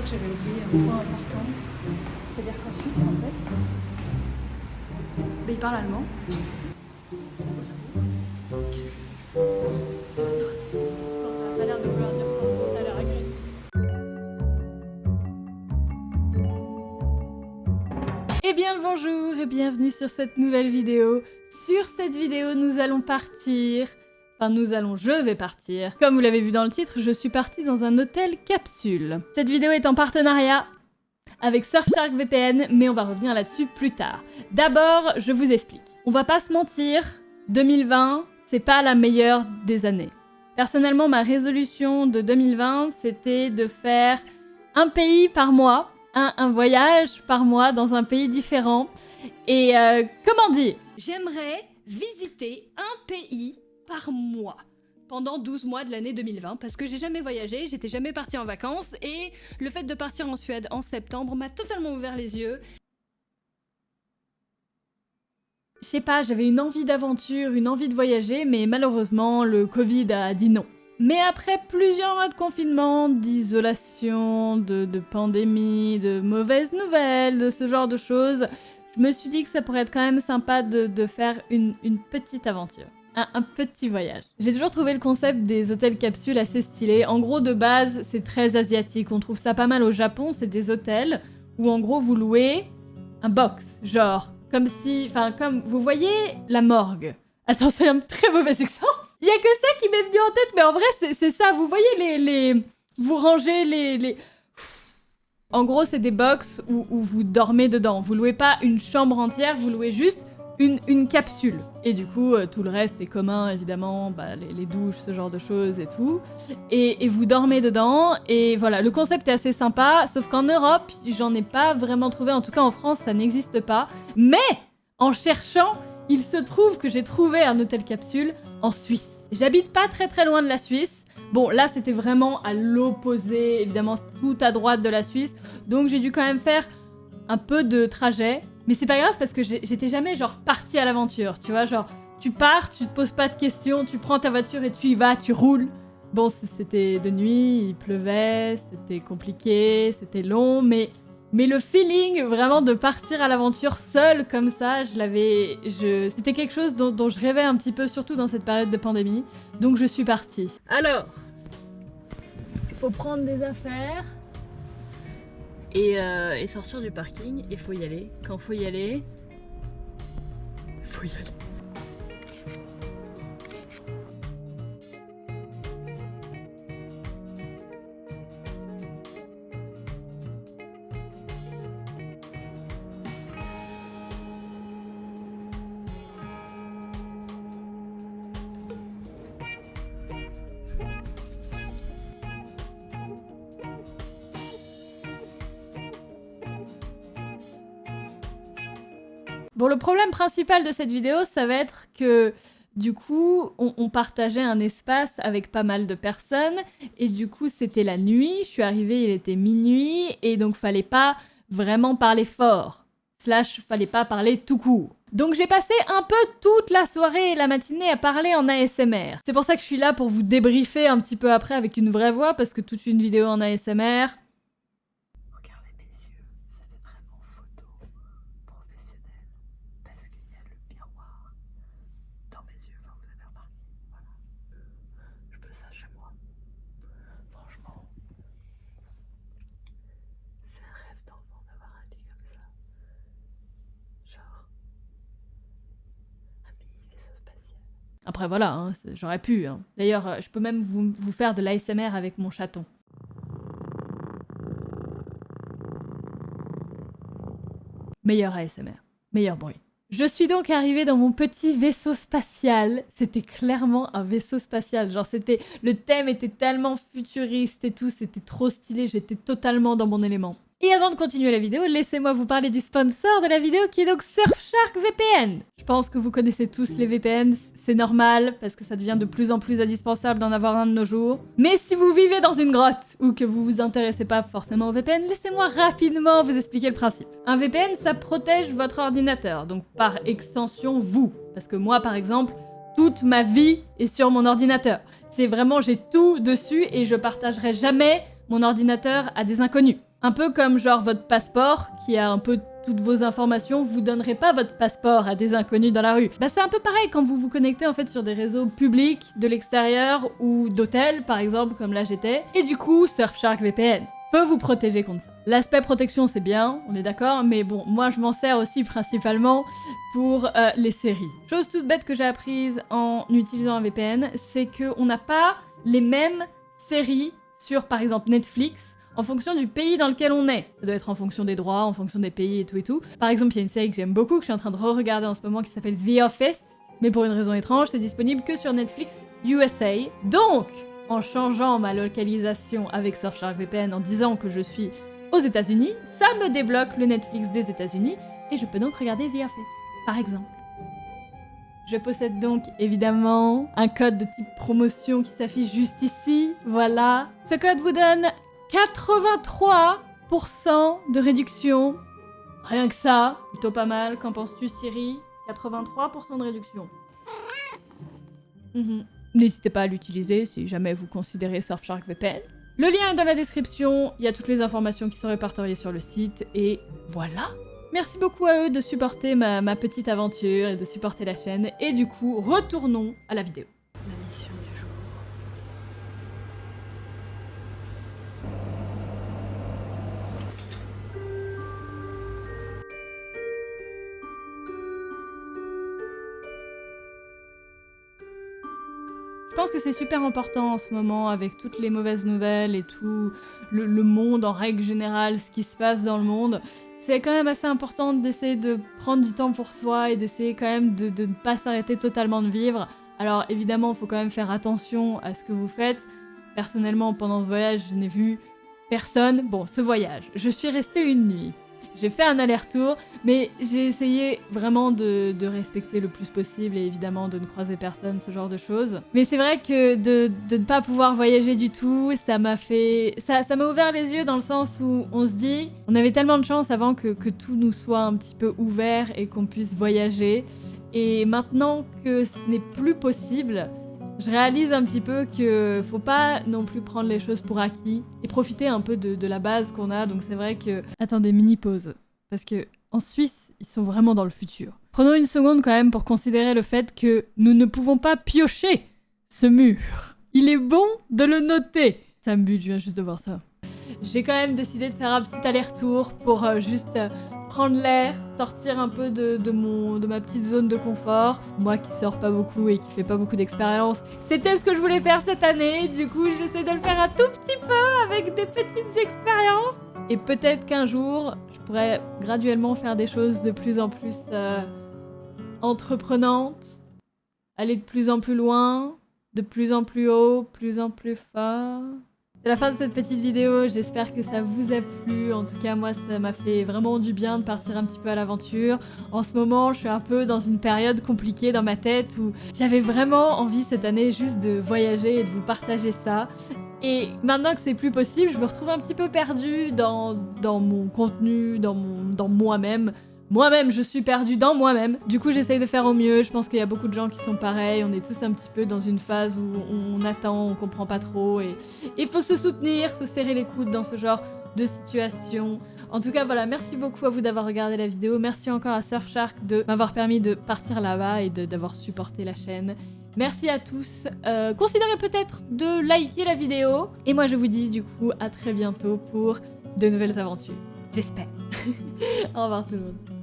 que j'avais oublié un point important. C'est-à-dire qu'en Suisse, en fait, ils parlent allemand. Qu'est-ce que c'est que ça? C'est la sortie. Non, ça n'a pas l'air de vouloir dire sortie, ça a l'air agressif. Eh bien le bonjour et bienvenue sur cette nouvelle vidéo. Sur cette vidéo, nous allons partir... Enfin, je vais partir. Comme vous l'avez vu dans le titre, je suis partie dans un hôtel capsule. Cette vidéo est en partenariat avec Surfshark VPN, mais on va revenir là-dessus plus tard. D'abord, je vous explique. On va pas se mentir, 2020, c'est pas la meilleure des années. Personnellement, ma résolution de 2020, c'était de faire un pays par mois, un voyage par mois dans un pays différent. Et comment dire, j'aimerais visiter un pays par mois pendant 12 mois de l'année 2020 parce que j'ai jamais voyagé, j'étais jamais partie en vacances et le fait de partir en Suède en septembre m'a totalement ouvert les yeux. Je sais pas, j'avais une envie d'aventure, une envie de voyager, mais malheureusement le Covid a dit non. Mais après plusieurs mois de confinement, d'isolation, de pandémie, de mauvaises nouvelles, de ce genre de choses, je me suis dit que ça pourrait être quand même sympa de faire une petite aventure. Un petit voyage. J'ai toujours trouvé le concept des hôtels capsules assez stylé. En gros, de base, c'est très asiatique. On trouve ça pas mal au Japon. C'est des hôtels où, en gros, vous louez un box. Genre, comme si... Enfin, comme... Vous voyez la morgue. Attends, c'est un très mauvais exemple. Il y a que ça qui m'est venu en tête, mais en vrai, c'est ça. Vous voyez les... Vous rangez les... En gros, c'est des box où vous dormez dedans. Vous louez pas une chambre entière, vous louez juste une capsule. Et du coup, tout le reste est commun, évidemment, bah, les douches, ce genre de choses et tout. Et vous dormez dedans, et voilà, le concept est assez sympa, sauf qu'en Europe, j'en ai pas vraiment trouvé, en tout cas en France, ça n'existe pas. Mais, en cherchant, il se trouve que j'ai trouvé un hôtel capsule en Suisse. J'habite pas très loin de la Suisse. Bon, là, c'était vraiment à l'opposé, évidemment, tout à droite de la Suisse, donc j'ai dû quand même faire un peu de trajet. Mais c'est pas grave parce que j'étais jamais genre partie à l'aventure, tu vois, genre tu pars, tu te poses pas de questions, tu prends ta voiture et tu y vas, tu roules. Bon, c'était de nuit, il pleuvait, c'était compliqué, c'était long, mais le feeling vraiment de partir à l'aventure seule comme ça, c'était quelque chose dont je rêvais un petit peu, surtout dans cette période de pandémie, donc je suis partie. Alors, il faut prendre des affaires. Et sortir du parking, il faut y aller. Quand faut y aller, faut y aller. Bon, le problème principal de cette vidéo, ça va être que, du coup, on partageait un espace avec pas mal de personnes, et du coup, c'était la nuit, je suis arrivée, il était minuit, et donc fallait pas vraiment parler fort, fallait pas parler tout court. Donc j'ai passé un peu toute la soirée et la matinée à parler en ASMR. C'est pour ça que je suis là pour vous débriefer un petit peu après avec une vraie voix, parce que toute une vidéo en ASMR... Après voilà, hein, j'aurais pu. Hein. D'ailleurs, je peux même vous faire de l'ASMR avec mon chaton. Meilleur ASMR, meilleur bruit. Je suis donc arrivée dans mon petit vaisseau spatial. C'était clairement un vaisseau spatial. Genre le thème était tellement futuriste et tout, c'était trop stylé, j'étais totalement dans mon élément. Et avant de continuer la vidéo, laissez-moi vous parler du sponsor de la vidéo qui est donc Surfshark VPN. Je pense que vous connaissez tous les VPN, c'est normal parce que ça devient de plus en plus indispensable d'en avoir un de nos jours. Mais si vous vivez dans une grotte ou que vous vous intéressez pas forcément au VPN, laissez-moi rapidement vous expliquer le principe. Un VPN, ça protège votre ordinateur, donc par extension vous. Parce que moi par exemple, toute ma vie est sur mon ordinateur. C'est vraiment, j'ai tout dessus et je partagerai jamais mon ordinateur à des inconnus. Un peu comme genre votre passeport, qui a un peu toutes vos informations, vous donnerez pas votre passeport à des inconnus dans la rue. Bah c'est un peu pareil quand vous vous connectez en fait sur des réseaux publics de l'extérieur ou d'hôtels par exemple comme là j'étais. Et du coup Surfshark VPN peut vous protéger contre ça. L'aspect protection c'est bien, on est d'accord, mais bon moi je m'en sers aussi principalement pour les séries. Chose toute bête que j'ai apprise en utilisant un VPN, c'est qu'on n'a pas les mêmes séries sur par exemple Netflix en fonction du pays dans lequel on est. Ça doit être en fonction des droits, en fonction des pays et tout et tout. Par exemple, il y a une série que j'aime beaucoup, que je suis en train de re-regarder en ce moment, qui s'appelle The Office. Mais pour une raison étrange, c'est disponible que sur Netflix USA. Donc, en changeant ma localisation avec Surfshark VPN, en disant que je suis aux États-Unis, ça me débloque le Netflix des États-Unis et je peux donc regarder The Office, par exemple. Je possède donc évidemment un code de type promotion qui s'affiche juste ici, voilà. Ce code vous donne 83% de réduction. Rien que ça, plutôt pas mal. Qu'en penses-tu, Siri? 83% de réduction. N'hésitez pas à l'utiliser si jamais vous considérez Surfshark VPN. Le lien est dans la description, il y a toutes les informations qui sont répertoriées sur le site, et voilà. Merci beaucoup à eux de supporter ma petite aventure et de supporter la chaîne. Et du coup, retournons à la vidéo. La mission du jour. Je pense que c'est super important en ce moment avec toutes les mauvaises nouvelles et tout le monde en règle générale, ce qui se passe dans le monde. C'est quand même assez important d'essayer de prendre du temps pour soi et d'essayer quand même de ne pas s'arrêter totalement de vivre. Alors évidemment, il faut quand même faire attention à ce que vous faites. Personnellement, pendant ce voyage, je n'ai vu personne. Bon, ce voyage, je suis restée une nuit. J'ai fait un aller-retour, mais j'ai essayé vraiment de respecter le plus possible et évidemment de ne croiser personne, ce genre de choses. Mais c'est vrai que de ne pas pouvoir voyager du tout, ça m'a ouvert les yeux dans le sens où on se dit, on avait tellement de chance avant que tout nous soit un petit peu ouvert et qu'on puisse voyager. Et maintenant que ce n'est plus possible, je réalise un petit peu que faut pas non plus prendre les choses pour acquis et profiter un peu de la base qu'on a. Donc c'est vrai que... Attendez, mini pause. Parce que en Suisse, ils sont vraiment dans le futur. Prenons une seconde quand même pour considérer le fait que nous ne pouvons pas piocher ce mur. Il est bon de le noter. Ça me bute, je viens juste de voir ça. J'ai quand même décidé de faire un petit aller-retour pour juste... prendre l'air, sortir un peu de ma petite zone de confort. Moi qui sors pas beaucoup et qui fais pas beaucoup d'expérience, c'était ce que je voulais faire cette année. Du coup, j'essaie de le faire un tout petit peu avec des petites expériences. Et peut-être qu'un jour, je pourrais graduellement faire des choses de plus en plus entreprenantes, aller de plus en plus loin, de plus en plus haut, plus en plus fort. C'est la fin de cette petite vidéo, j'espère que ça vous a plu. En tout cas, moi, ça m'a fait vraiment du bien de partir un petit peu à l'aventure. En ce moment, je suis un peu dans une période compliquée dans ma tête où j'avais vraiment envie cette année juste de voyager et de vous partager ça. Et maintenant que c'est plus possible, je me retrouve un petit peu perdue dans mon contenu, dans moi-même. Moi-même, je suis perdue dans moi-même. Du coup, j'essaye de faire au mieux. Je pense qu'il y a beaucoup de gens qui sont pareils. On est tous un petit peu dans une phase où on attend, on comprend pas trop. Et il faut se soutenir, se serrer les coudes dans ce genre de situation. En tout cas, voilà, merci beaucoup à vous d'avoir regardé la vidéo. Merci encore à Surfshark de m'avoir permis de partir là-bas et d'avoir supporté la chaîne. Merci à tous. Considérez peut-être de liker la vidéo. Et moi, je vous dis du coup à très bientôt pour de nouvelles aventures. J'espère. Au revoir tout le monde.